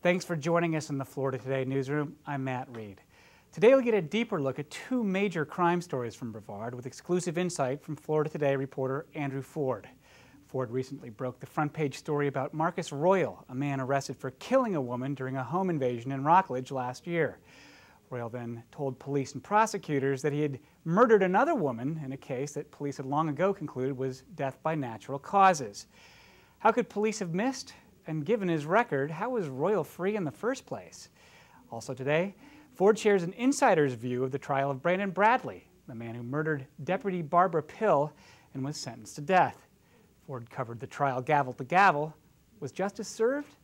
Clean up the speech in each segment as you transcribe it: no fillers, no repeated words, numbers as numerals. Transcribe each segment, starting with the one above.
Thanks for joining us in the Florida Today newsroom. I'm Matt Reed. Today we'll get a deeper look at two major crime stories from Brevard with exclusive insight from Florida Today reporter Andrew Ford. Ford recently broke the front page story about Marcus Royal, a man arrested for killing a woman during a home invasion in Rockledge last year. Royal then told police and prosecutors that he had murdered another woman in a case that police had long ago concluded was death by natural causes. How could police have missed? And given his record, how was Royal free in the first place? Also today, Ford shares an insider's view of the trial of Brandon Bradley, the man who murdered Deputy Barbara Pill and was sentenced to death. Ford covered the trial gavel to gavel. Was justice served?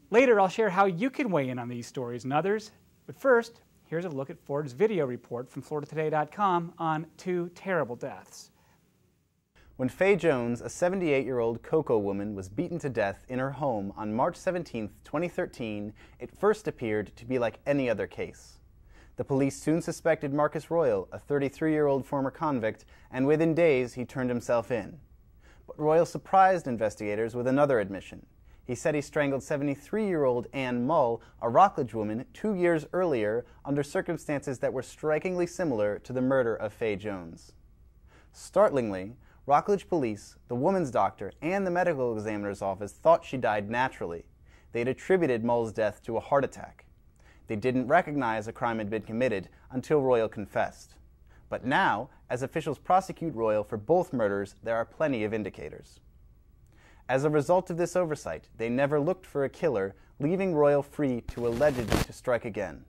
Later, I'll share how you can weigh in on these stories and others. But first, here's a look at Ford's video report from FloridaToday.com on two terrible deaths. When Faye Jones, a 78-year-old Cocoa woman, was beaten to death in her home on March 17, 2013, it first appeared to be like any other case. The police soon suspected Marcus Royal, a 33-year-old former convict, and within days he turned himself in. But Royal surprised investigators with another admission. He said he strangled 73-year-old Ann Mull, a Rockledge woman, 2 years earlier under circumstances that were strikingly similar to the murder of Faye Jones. Startlingly, Rockledge police, the woman's doctor, and the medical examiner's office thought she died naturally. They'd attributed Mull's death to a heart attack. They didn't recognize a crime had been committed until Royal confessed. But now, as officials prosecute Royal for both murders, there are plenty of indicators. As a result of this oversight, they never looked for a killer, leaving Royal free to allegedly strike again.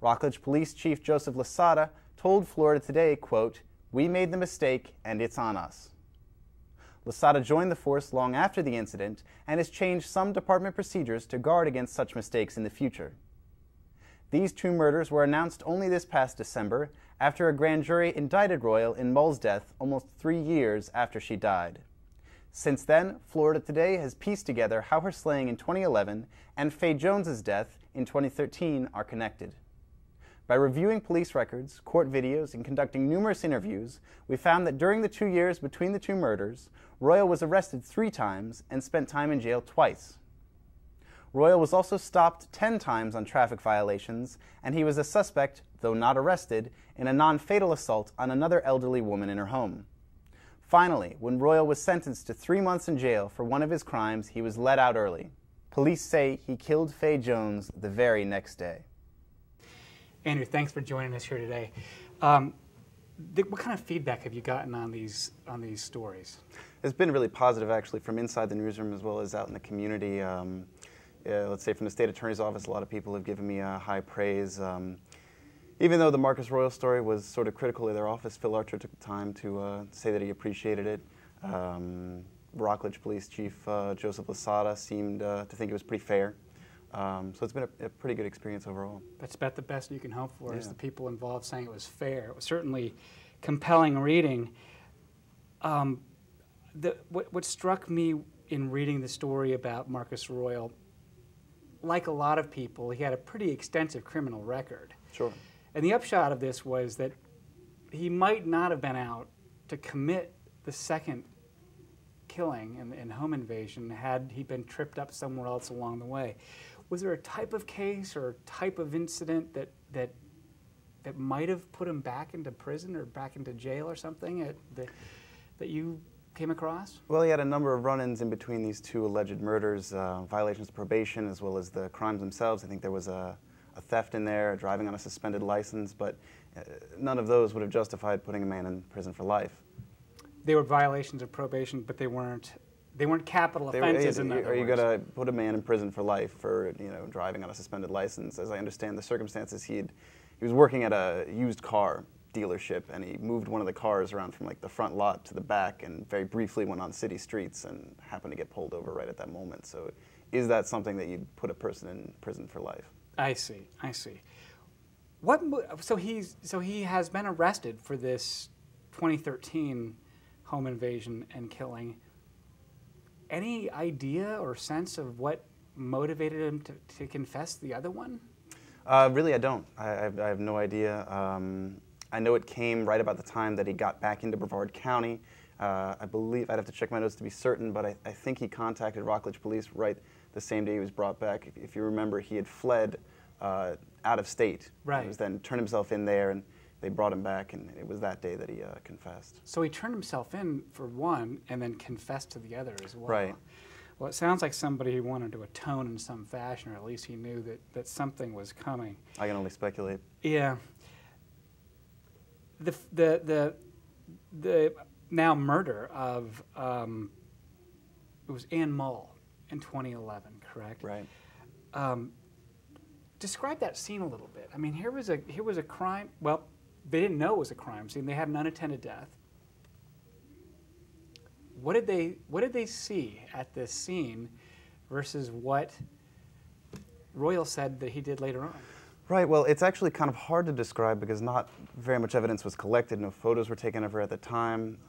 Rockledge Police Chief Joseph Lasada told Florida Today, quote, "We made the mistake, and it's on us." Lasada joined the force long after the incident and has changed some department procedures to guard against such mistakes in the future. These two murders were announced only this past December after a grand jury indicted Royal in Mull's death almost 3 years after she died. Since then, Florida Today has pieced together how her slaying in 2011 and Faye Jones's death in 2013 are connected. By reviewing police records, court videos, and conducting numerous interviews, we found that during the 2 years between the two murders, Royal was arrested 3 times and spent time in jail twice. Royal was also stopped 10 times on traffic violations, and he was a suspect, though not arrested, in a non-fatal assault on another elderly woman in her home. Finally, when Royal was sentenced to 3 months in jail for one of his crimes, he was let out early. Police say he killed Faye Jones the very next day. Andrew, thanks for joining us here today. What kind of feedback have you gotten on these stories? It's been really positive, actually, from inside the newsroom as well as out in the community. Let's say from the state attorney's office, a lot of people have given me high praise. Even though the Marcus Royal story was sort of critical of their office, Phil Archer took the time to say that he appreciated it. Rockledge Police Chief Joseph Lasada seemed to think it was pretty fair. So it's been a pretty good experience overall. That's about the best you can hope for, is the people involved saying it was fair. It was certainly compelling reading. What struck me in reading the story about Marcus Royal, like a lot of people, he had a pretty extensive criminal record. Sure. And the upshot of this was that he might not have been out to commit the second killing and home invasion had he been tripped up somewhere else along the way. Was there a type of case or type of incident that might have put him back into prison or back into jail or something that you came across? Well, he had a number of run-ins in between these two alleged murders, violations of probation as well as the crimes themselves. I think there was a theft in there, driving on a suspended license, but none of those would have justified putting a man in prison for life. They were violations of probation, but they weren't capital offenses. Are you going to put a man in prison for life for driving on a suspended license? As I understand the circumstances, he was working at a used car dealership, and he moved one of the cars around from like the front lot to the back, and very briefly went on city streets and happened to get pulled over right at that moment. So, is that something that you'd put a person in prison for life? I see. So he has been arrested for this 2013 home invasion and killing. Any idea or sense of what motivated him to confess the other one? Really, I don't. I have no idea. I know it came right about the time that he got back into Brevard County. I believe, I'd have to check my notes to be certain, but I think he contacted Rockledge Police right the same day he was brought back. If you remember, he had fled out of state. Right. He was then turned himself in there, and they brought him back, and it was that day that he confessed. So he turned himself in for one and then confessed to the other as well. Right. Well, it sounds like somebody who wanted to atone in some fashion, or at least he knew that something was coming. I can only speculate. Yeah. The now murder of it was Ann Mull in 2011, correct? Right. Describe that scene a little bit. I mean, here was a crime. Well, they didn't know it was a crime scene. They had an unattended death. What did they see at this scene versus what Royal said that he did later on? Right, well, it's actually kind of hard to describe because not very much evidence was collected. No photos were taken of her at the time.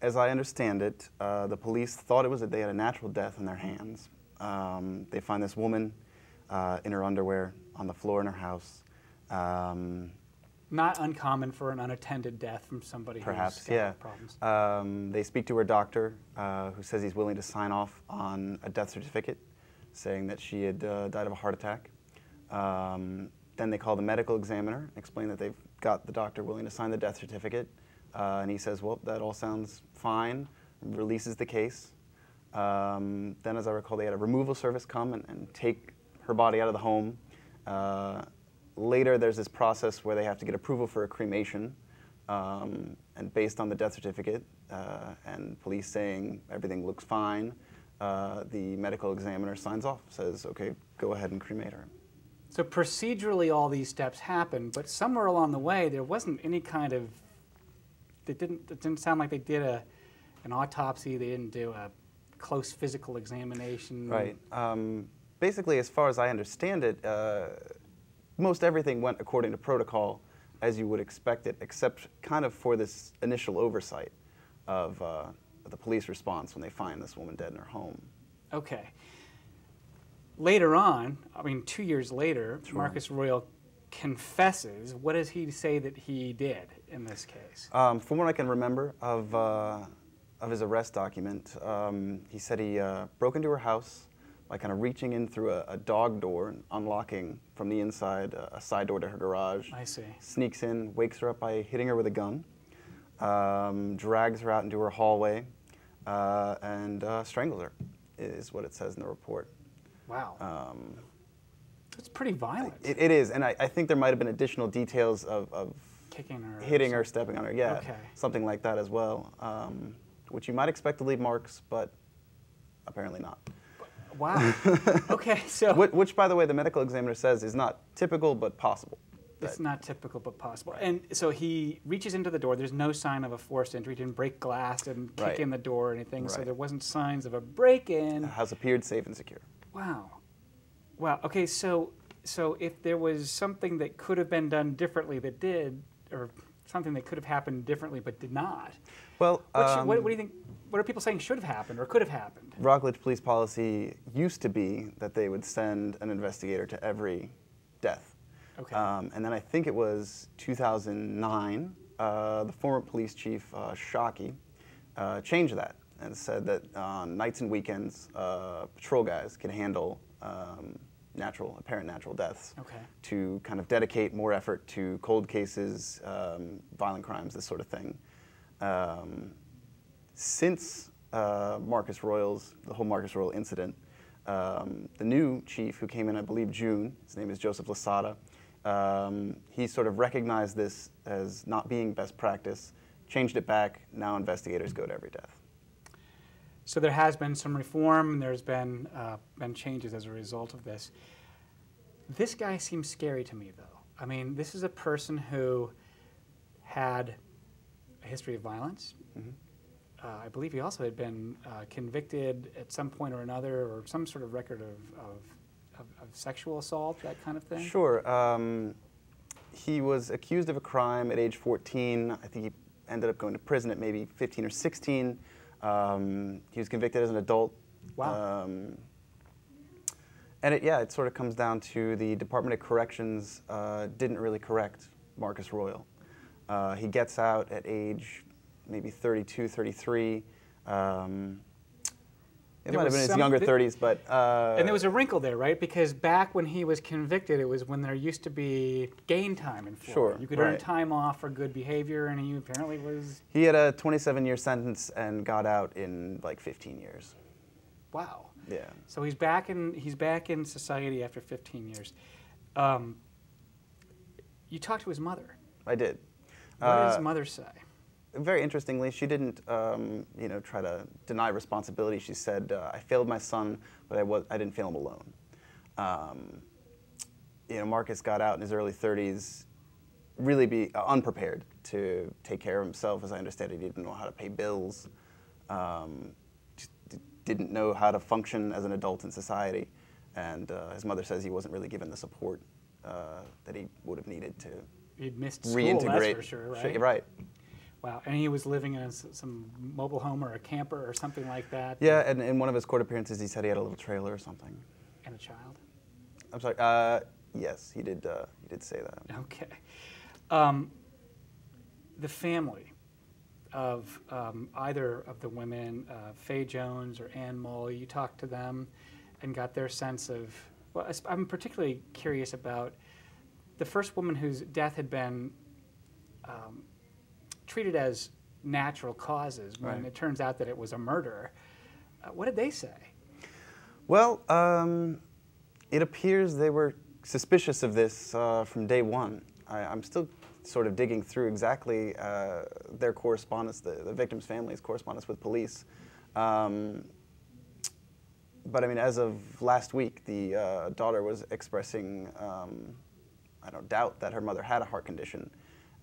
As I understand it, the police thought it was that they had a natural death in their hands. They find this woman in her underwear on the floor in her house. Not uncommon for an unattended death from somebody Perhaps, who's got problems. They speak to her doctor, who says he's willing to sign off on a death certificate, saying that she had died of a heart attack. Then they call the medical examiner, explain that they've got the doctor willing to sign the death certificate, and he says, well, that all sounds fine, releases the case. Then, as I recall, they had a removal service come and take her body out of the home. Later, there's this process where they have to get approval for a cremation, and based on the death certificate and police saying everything looks fine, the medical examiner signs off, says, okay, go ahead and cremate her. So procedurally, all these steps happened, but somewhere along the way, there wasn't any kind of. It didn't sound like they did an autopsy. They didn't do a close physical examination. Right. Basically, as far as I understand it, most everything went according to protocol, as you would expect it, except kind of for this initial oversight of the police response when they find this woman dead in her home. Okay. Later on, I mean, 2 years later, Sure. Marcus Royal confesses. What does he say that he did in this case? From what I can remember of his arrest document, he said he broke into her house by kind of reaching in through a dog door and unlocking from the inside a side door to her garage. I see. Sneaks in, wakes her up by hitting her with a gun, drags her out into her hallway, and strangles her, is what it says in the report. Wow. It's pretty violent. It is, and I think there might have been additional details of Kicking her. hitting her, stepping on her, yeah, Okay. something like that as well, which you might expect to leave marks, but apparently not. Wow. Okay, so. Which, by the way, the medical examiner says is not typical, but possible. It's not typical, but possible. And so he reaches into the door. There's no sign of a forced entry. He didn't break glass and kick Right. in the door or anything, so Right. there wasn't signs of a break-in. The house appeared safe and secure. Wow. Wow. Okay, so if there was something that could have been done differently that did, or something that could have happened differently but did not, Well, what do you think? What are people saying should have happened or could have happened? Rockledge police policy used to be that they would send an investigator to every death. Okay. And then I think it was 2009, the former police chief, Shockey, changed that and said that on nights and weekends, patrol guys could handle apparent natural deaths, Okay. to kind of dedicate more effort to cold cases, violent crimes, this sort of thing. Since the whole Marcus Royal incident, the new chief who came in, I believe, June, his name is Joseph Lasada, he sort of recognized this as not being best practice, changed it back, now investigators go to every death. So there has been some reform, and there's been changes as a result of this. This guy seems scary to me, though. I mean, this is a person who had a history of violence. Mm-hmm. I believe he also had been convicted at some point or another, or some sort of record of sexual assault, that kind of thing. Sure. He was accused of a crime at age 14. I think he ended up going to prison at maybe 15 or 16. He was convicted as an adult. Wow. And it sort of comes down to the Department of Corrections didn't really correct Marcus Royal. He gets out at age maybe 32, 33. It might have been his younger 30s, but... and there was a wrinkle there, right? Because back when he was convicted, it was when there used to be gain time in Florida. Sure, You could earn time off for good behavior, and he apparently was... He had a 27-year sentence and got out in like 15 years. Wow. Yeah. So he's back in society after 15 years. You talked to his mother. I did. What did his mother say? Very interestingly, she didn't, try to deny responsibility. She said, "I failed my son, but I didn't fail him alone." Marcus got out in his early 30s, really unprepared to take care of himself. As I understand it, he didn't know how to pay bills, just didn't know how to function as an adult in society, and his mother says he wasn't really given the support that he would have needed to He'd missed school, reintegrate. that's for sure, right? Right. Wow, and he was living in some mobile home or a camper or something like that? Yeah, and in one of his court appearances, he said he had a little trailer or something. And a child? I'm sorry. Yes, he did say that. Okay. The family of either of the women, Faye Jones or Ann Mull, you talked to them and got their sense of... Well, I'm particularly curious about the first woman whose death had been treated as natural causes when it turns out that it was a murder. What did they say? Well, it appears they were suspicious of this from day one. I'm still sort of digging through exactly their correspondence, the victim's family's correspondence with police. But I mean, as of last week, the daughter was expressing, doubt that her mother had a heart condition,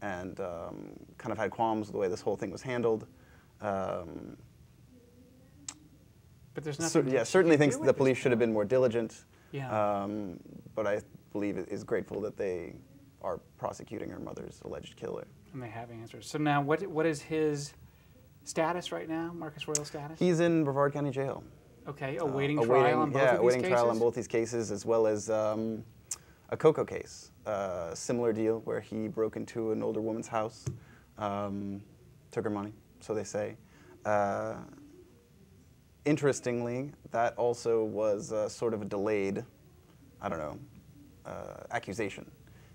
and kind of had qualms with the way this whole thing was handled. But there's nothing. Certainly thinks the police should have been more diligent. Yeah. But I believe is grateful that they are prosecuting her mother's alleged killer. And they have answers. So now, what is his status right now? Marcus Royal status? He's in Brevard County Jail. Okay, awaiting trial on both of these awaiting cases? trial on both these cases, as well as a Coco case. Similar deal where he broke into an older woman's house, took her money, so they say. Interestingly, that also was sort of a delayed, accusation.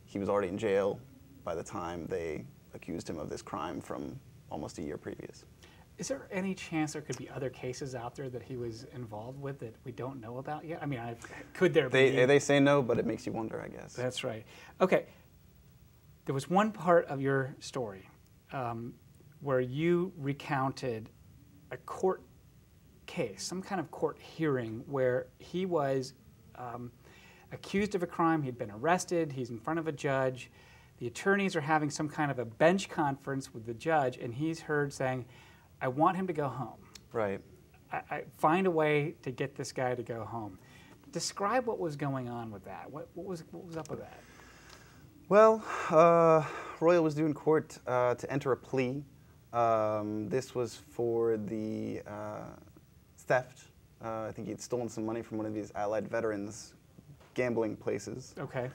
He was already in jail by the time they accused him of this crime from almost a year previous. Is there any chance there could be other cases out there that he was involved with that we don't know about yet? I mean, could there be? They say no, but it makes you wonder, I guess. That's right. Okay. There was one part of your story where you recounted a court case, some kind of court hearing where he was accused of a crime, he'd been arrested, he's in front of a judge, the attorneys are having some kind of a bench conference with the judge, and he's heard saying, I want him to go home. Right. I find a way to get this guy to go home. Describe what was going on with that. What was up with that? Well, Royal was due in court to enter a plea. This was for the theft. I think he'd stolen some money from one of these Allied veterans gambling places. Okay.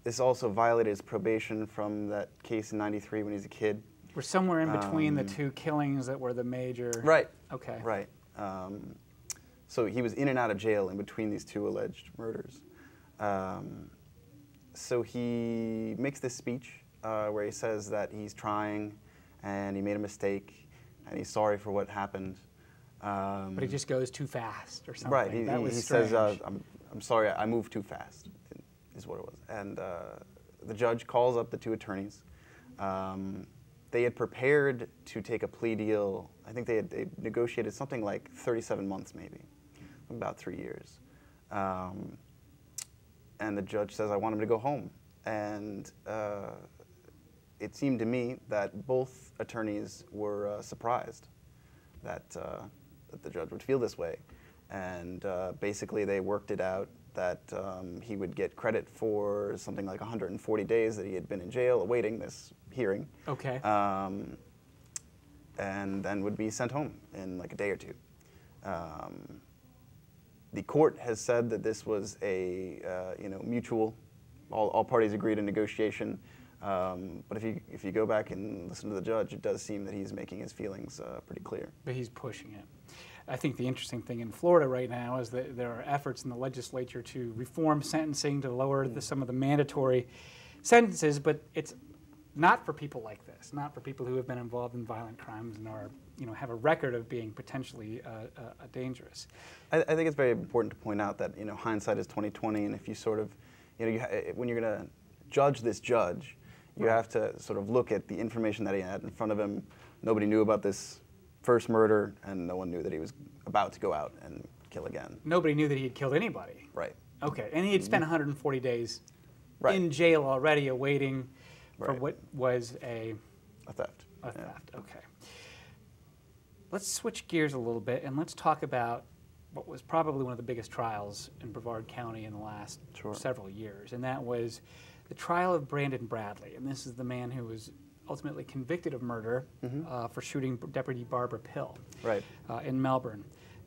This also violated his probation from that case in '93 when he was a kid. We're somewhere in between the two killings that were the major... Right. Okay. Right. So he was in and out of jail in between these two alleged murders. So he makes this speech where he says that he's trying and he made a mistake and he's sorry for what happened. But he just goes too fast or something. Right. He says, I'm sorry, I moved too fast, is what it was. And the judge calls up the two attorneys. They had prepared to take a plea deal. I think they negotiated something like 37 months maybe, about 3 years. And the judge says, I want him to go home. And it seemed to me that both attorneys were surprised that the judge would feel this way. And basically they worked it out that he would get credit for something like 140 days that he had been in jail awaiting this hearing. Okay. And then would be sent home in like a day or two. The court has said that this was a mutual. All parties agreed in negotiation. But if you go back and listen to the judge, it does seem that he's making his feelings pretty clear. But he's pushing it. I think the interesting thing in Florida right now is that there are efforts in the legislature to reform sentencing, to lower some of the mandatory sentences, but it's not for people like this, not for people who have been involved in violent crimes and are, have a record of being potentially dangerous. I think it's very important to point out that hindsight is 20/20, and if you sort of, when you're going to judge this judge, you have to sort of look at the information that he had in front of him. Nobody knew about this first murder, and no one knew that he was about to go out and kill again. Nobody knew that he had killed anybody. Right. Okay, and he had spent 140 days Right. in jail already, awaiting for Right. what was a theft. A theft. Okay. Let's switch gears a little bit and let's talk about what was probably one of the biggest trials in Brevard County in the last several years, and that was the trial of Brandon Bradley. And this is the man who was ultimately convicted of murder for shooting Deputy Barbara Pill in Melbourne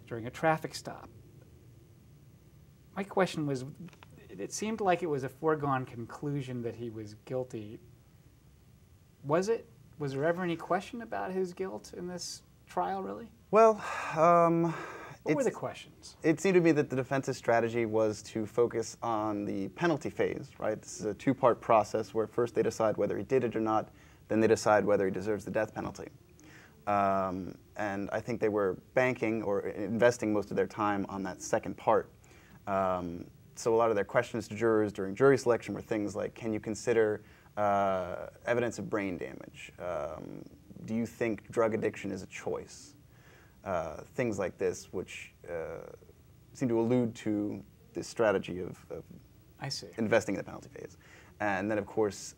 during a traffic stop. My question was, it seemed like it was a foregone conclusion that he was guilty. Was it? Was there ever any question about his guilt in this trial, really? Well, what were the questions? It seemed to me that the defense's strategy was to focus on the penalty phase, right? This is a two-part process where first they decide whether he did it or not, then they decide whether he deserves the death penalty. And I think they were banking or investing most of their time on that second part. So a lot of their questions to jurors during jury selection were things like, can you consider evidence of brain damage? Do you think drug addiction is a choice? Things like this, which seem to allude to this strategy of investing in the penalty phase. And then, of course,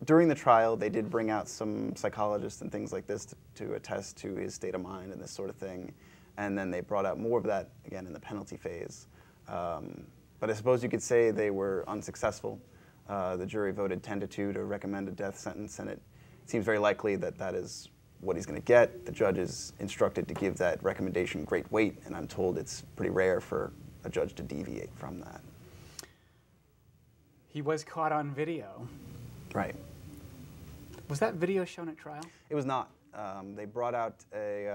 during the trial, they did bring out some psychologists and things like this to attest to his state of mind and this sort of thing. And then they brought out more of that, again, in the penalty phase. But I suppose you could say they were unsuccessful. The jury voted 10-2 to recommend a death sentence, and it seems very likely that that is what he's going to get. The judge is instructed to give that recommendation great weight, and I'm told it's pretty rare for a judge to deviate from that. He was caught on video. Right. Was that video shown at trial? It was not. They brought out a,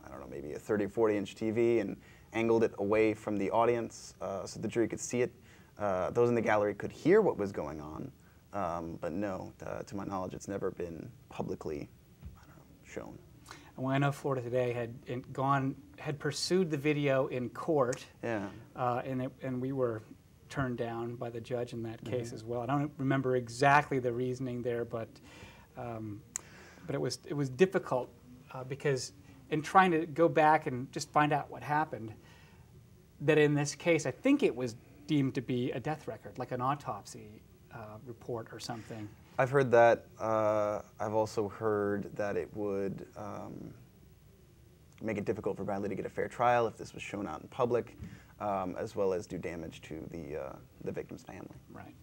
I don't know, maybe a 30 or 40-inch TV and angled it away from the audience so the jury could see it. Those in the gallery could hear what was going on, but no, to my knowledge, it's never been publicly, shown. And I know Florida Today had pursued the video in court, and we were turned down by the judge in that case as well. I don't remember exactly the reasoning there, but it was difficult because in trying to go back and just find out what happened, that in this case I think it was deemed to be a death record, like an autopsy report or something. I've heard that. I've also heard that it would make it difficult for Bradley to get a fair trial if this was shown out in public, as well as do damage to the victim's family. Right.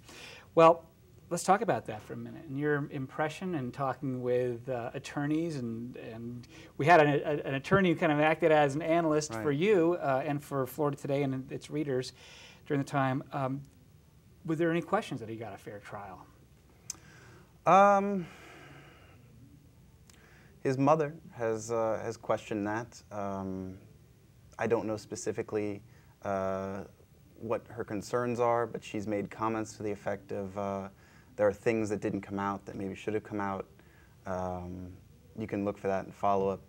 Well, let's talk about that for a minute. And your impression in talking with attorneys, and we had an attorney who kind of acted as an analyst for you and for Florida Today and its readers during the time. Were there any questions that he got a fair trial? His mother has questioned that. I don't know specifically what her concerns are, but she's made comments to the effect of there are things that didn't come out that maybe should have come out. You can look for that in follow-up.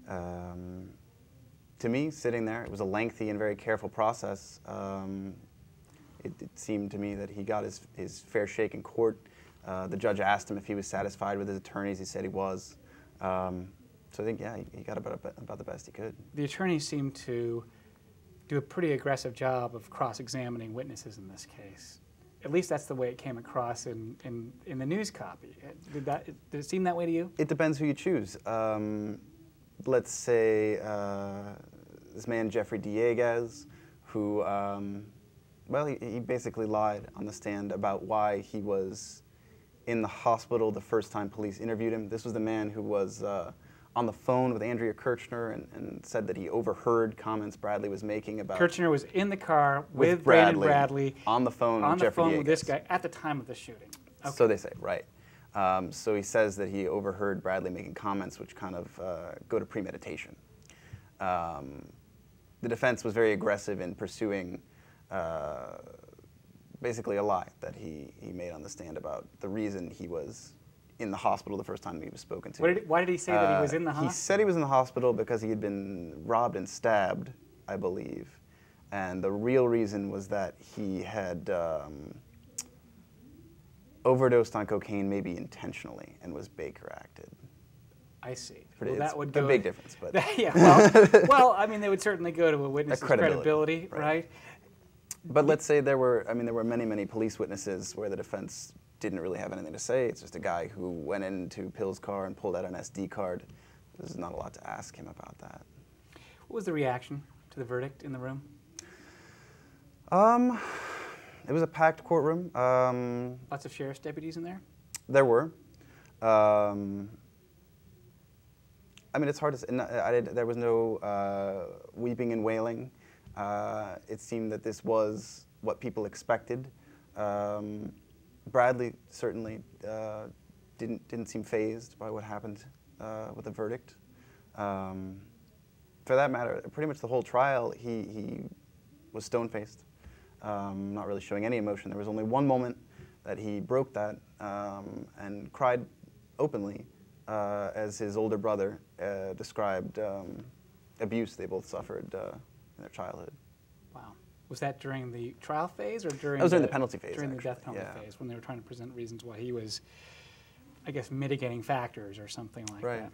To me, sitting there, it was a lengthy and very careful process. It seemed to me that he got his fair shake in court. The judge asked him if he was satisfied with his attorneys. He said he was. So I think, yeah, he got about the best he could. The attorneys seemed to do a pretty aggressive job of cross-examining witnesses in this case. At least that's the way it came across in the news copy. Did it seem that way to you? It depends who you choose. Let's say this man, Jeffrey Dieguez, who, well, he basically lied on the stand about why he was in the hospital the first time police interviewed him. This was the man who was on the phone with Andrea Kirchner and said that he overheard comments Bradley was making about... Kirchner was in the car with Brandon Bradley on the phone with Jeffrey Dieguez. with this guy at the time of the shooting. Okay. So they say, right. So he says that he overheard Bradley making comments which kind of go to premeditation. the defense was very aggressive in pursuing basically a lie that he made on the stand about the reason he was in the hospital the first time he was spoken to. Why did he say that he was in the hospital? He said he was in the hospital because he had been robbed and stabbed, I believe. And the real reason was that he had overdosed on cocaine, maybe intentionally, and was Baker acted. I see. Well, that would a go big difference, but yeah. Well, I mean, they would certainly go to a witness's credibility, right? But let's say there were many, many police witnesses where the defense didn't really have anything to say. It's just a guy who went into Pill's car and pulled out an SD card. There's not a lot to ask him about that. What was the reaction to the verdict in the room? It was a packed courtroom. Lots of sheriff's deputies in there? There were. I mean, it's hard to say. There was no weeping and wailing. It seemed that this was what people expected. Bradley certainly didn't seem fazed by what happened with the verdict. For that matter, pretty much the whole trial, he was stone-faced, not really showing any emotion. There was only one moment that he broke that and cried openly as his older brother described abuse they both suffered in their childhood. Wow. Was that during the trial phase or during That was during the penalty phase, during the actually. death penalty Yeah. phase, when they were trying to present reasons why he was, I guess, mitigating factors or something like Right.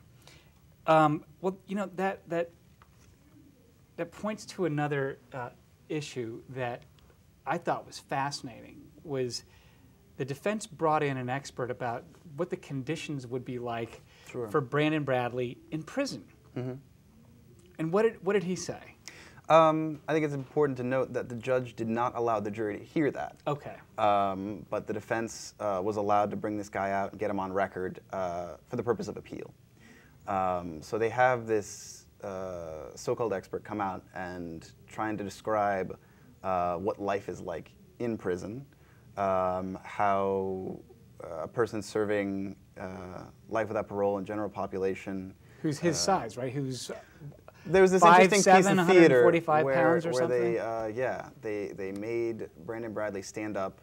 that. Well, you know, that points to another issue that I thought was fascinating, was the defense brought in an expert about what the conditions would be like Sure. for Brandon Bradley in prison. Mm-hmm. And what did he say? I think it's important to note that the judge did not allow the jury to hear that. Okay. But the defense was allowed to bring this guy out and get him on record for the purpose of appeal. So they have this so-called expert come out and trying to describe what life is like in prison, how a person serving life without parole in general population. Who's his size, right? Who's There was this 5'7", interesting piece of theater 145 where, pounds or where something? they made Brandon Bradley stand up,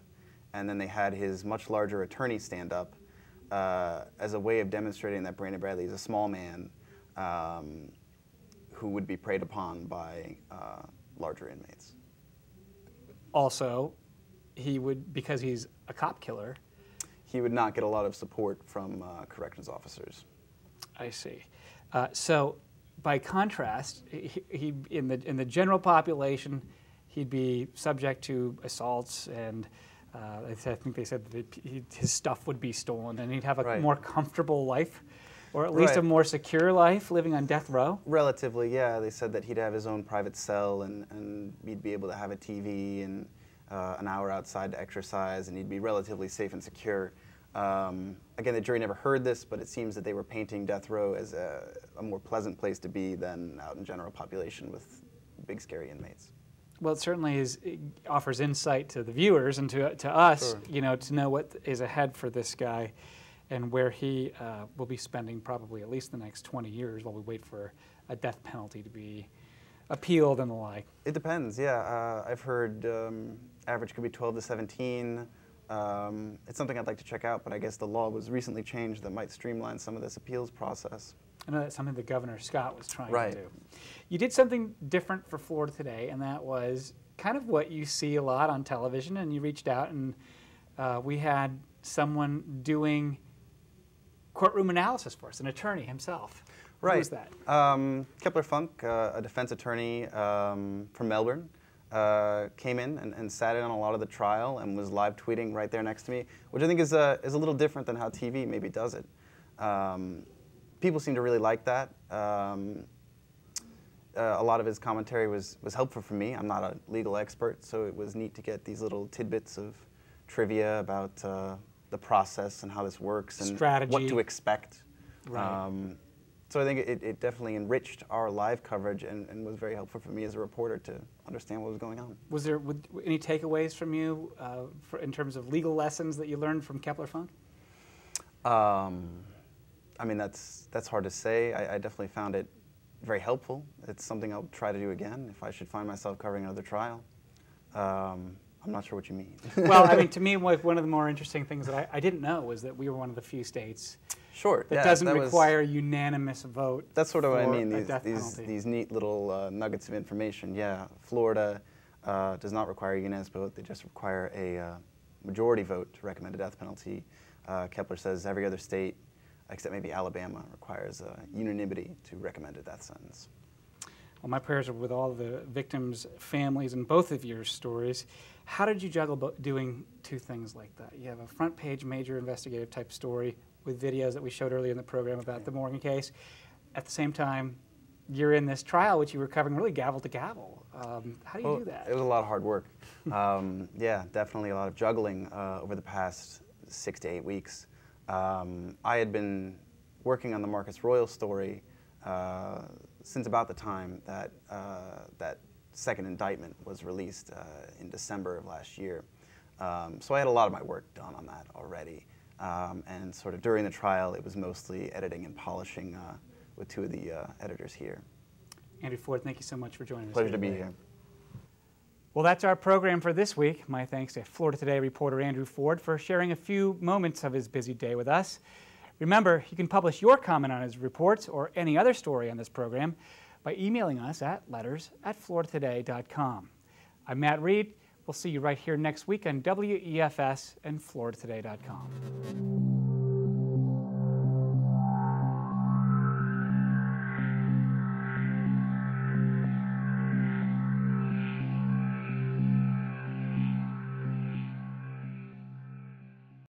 and then they had his much larger attorney stand up as a way of demonstrating that Brandon Bradley is a small man who would be preyed upon by larger inmates. Also, he would, because he's a cop killer. He would not get a lot of support from corrections officers. I see. So, by contrast, he in the general population, he'd be subject to assaults, and I think they said that his stuff would be stolen, and he'd have a Right. more comfortable life, or at least a Right. more secure life, living on death row. Relatively, yeah. They said that he'd have his own private cell, and he'd be able to have a TV and an hour outside to exercise, and he'd be relatively safe and secure. Again, the jury never heard this, but it seems that they were painting death row as a more pleasant place to be than out in general population with big, scary inmates. Well, it certainly it offers insight to the viewers and to us, Sure. you know, to know what is ahead for this guy and where he will be spending probably at least the next 20 years while we wait for a death penalty to be appealed and the like. It depends, yeah. I've heard average could be 12 to 17. It's something I'd like to check out, but I guess the law was recently changed that might streamline some of this appeals process. I know that's something that Governor Scott was trying Right. to do. You did something different for Florida Today, and that was kind of what you see a lot on television, and you reached out and we had someone doing courtroom analysis for us, an attorney himself. Right. Who was that? Kepler Funk, a defense attorney from Melbourne, came in and sat in on a lot of the trial and was live tweeting right there next to me, which I think is a little different than how TV maybe does it. People seem to really like that. A lot of his commentary was helpful for me. I'm not a legal expert, so it was neat to get these little tidbits of trivia about the process and how this works and Strategy. what to expect. Right. So I think it definitely enriched our live coverage and was very helpful for me as a reporter to understand what was going on. Was there any takeaways from you in terms of legal lessons that you learned from Kepler Funk? I mean, that's hard to say. I definitely found it very helpful. It's something I'll try to do again if I should find myself covering another trial. I'm not sure what you mean. Well, I mean, to me, one of the more interesting things that I didn't know was that we were one of the few states that doesn't require a unanimous vote. That's sort of what I mean, these neat little nuggets of information. Yeah, Florida does not require a unanimous vote. They just require a majority vote to recommend a death penalty. Kepler says every other state, except maybe Alabama, requires unanimity to recommend a death sentence. Well, my prayers are with all the victims' families in both of your stories. How did you juggle doing two things like that? You have a front page major investigative type story with videos that we showed earlier in the program about the Morgan case. At the same time, you're in this trial, which you were covering really gavel to gavel. How do you do that? It was a lot of hard work. Yeah, definitely a lot of juggling over the past 6 to 8 weeks. I had been working on the Marcus Royal story since about the time that that second indictment was released in December of last year. So I had a lot of my work done on that already. And sort of during the trial, it was mostly editing and polishing with two of the editors here. Andrew Ford, thank you so much for joining us. Pleasure to be here. Well, that's our program for this week. My thanks to Florida Today reporter Andrew Ford for sharing a few moments of his busy day with us. Remember, you can publish your comment on his reports or any other story on this program by emailing us at letters@floridatoday.com. I'm Matt Reed. We'll see you right here next week on WEFS and FloridaToday.com.